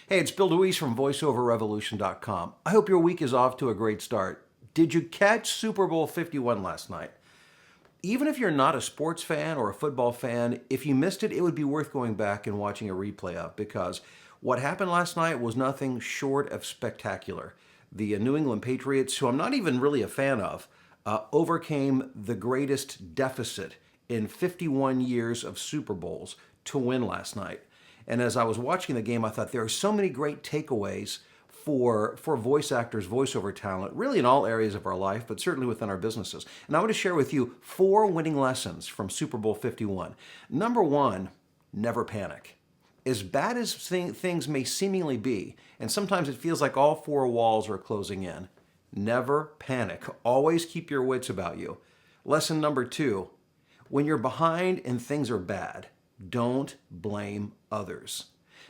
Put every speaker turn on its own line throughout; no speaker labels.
Hey, it's Bill DeWeese from VoiceOverRevolution.com. I hope your week is off to a great start. Did you catch Super Bowl 51 last night? Even if you're not a sports fan or a football fan, if you missed it, it would be worth going back and watching a replay of, because what happened last night was nothing short of spectacular. The New England Patriots, who I'm not even really a fan of, overcame the greatest deficit in 51 years of Super Bowls to win last night. And as I was watching the game, I thought there are so many great takeaways for voice actors, voiceover talent, really in all areas of our life, but certainly within our businesses. And I want to share with you 4 winning lessons from Super Bowl 51. Number 1, never panic. As bad as things may seemingly be, and sometimes it feels like all 4 walls are closing in, never panic. Always keep your wits about you. Lesson number 2, when you're behind and things are bad, don't blame others.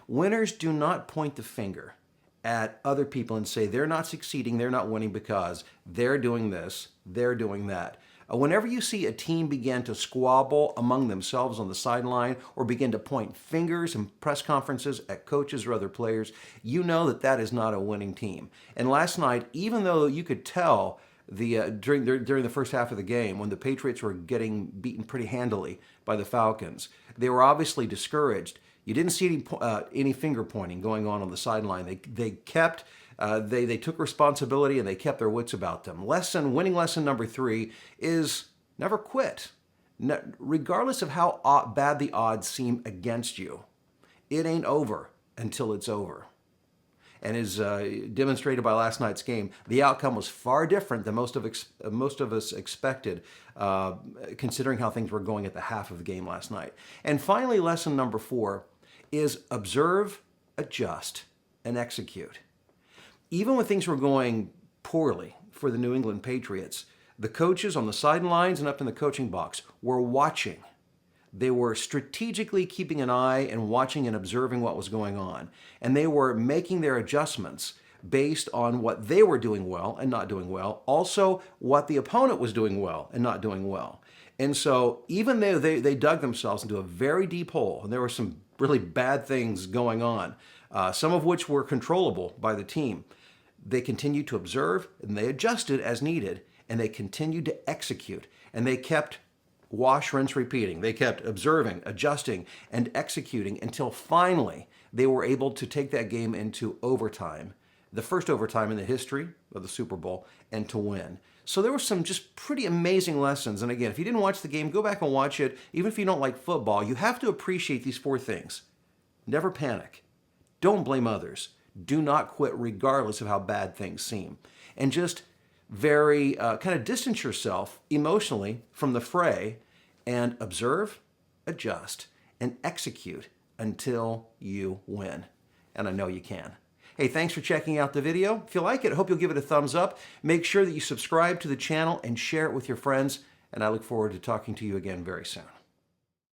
Winners do not point the finger at other people and say they're not succeeding, they're not winning because they're doing this, they're doing that. Whenever you see a team begin to squabble among themselves on the sideline or begin to point fingers in press conferences at coaches or other players, you know that that is not a winning team. And last night, even though you could tell during the first half of the game, when the Patriots were getting beaten pretty handily by the Falcons, they were obviously discouraged. You didn't see any finger pointing going on the sideline. They took responsibility and they kept their wits about them. Winning lesson number 3 is never quit. Regardless of how bad the odds seem against you, it ain't over until it's over. And as demonstrated by last night's game, the outcome was far different than most of us expected, considering how things were going at the half of the game last night. And finally, lesson number 4 is observe, adjust, and execute. Even when things were going poorly for the New England Patriots, the coaches on the sidelines and up in the coaching box were watching. They were strategically keeping an eye and watching and observing what was going on. And they were making their adjustments based on what they were doing well and not doing well, also what the opponent was doing well and not doing well. And so even though they dug themselves into a very deep hole, and there were some really bad things going on, some of which were controllable by the team, they continued to observe and they adjusted as needed, and they continued to execute, and they kept wash, rinse, repeating. They kept observing, adjusting, and executing until finally they were able to take that game into overtime, the first overtime in the history of the Super Bowl, and to win. So there were some just pretty amazing lessons. And again, if you didn't watch the game, go back and watch it. Even if you don't like football, you have to appreciate these 4 things. Never panic. Don't blame others. Do not quit regardless of how bad things seem. And just very kind of distance yourself emotionally from the fray and observe, adjust, and execute until you win. And I know you can. Hey, thanks for checking out the video. If you like it, I hope you'll give it a thumbs up. Make sure that you subscribe to the channel and share it with your friends. And I look forward to talking to you again very soon.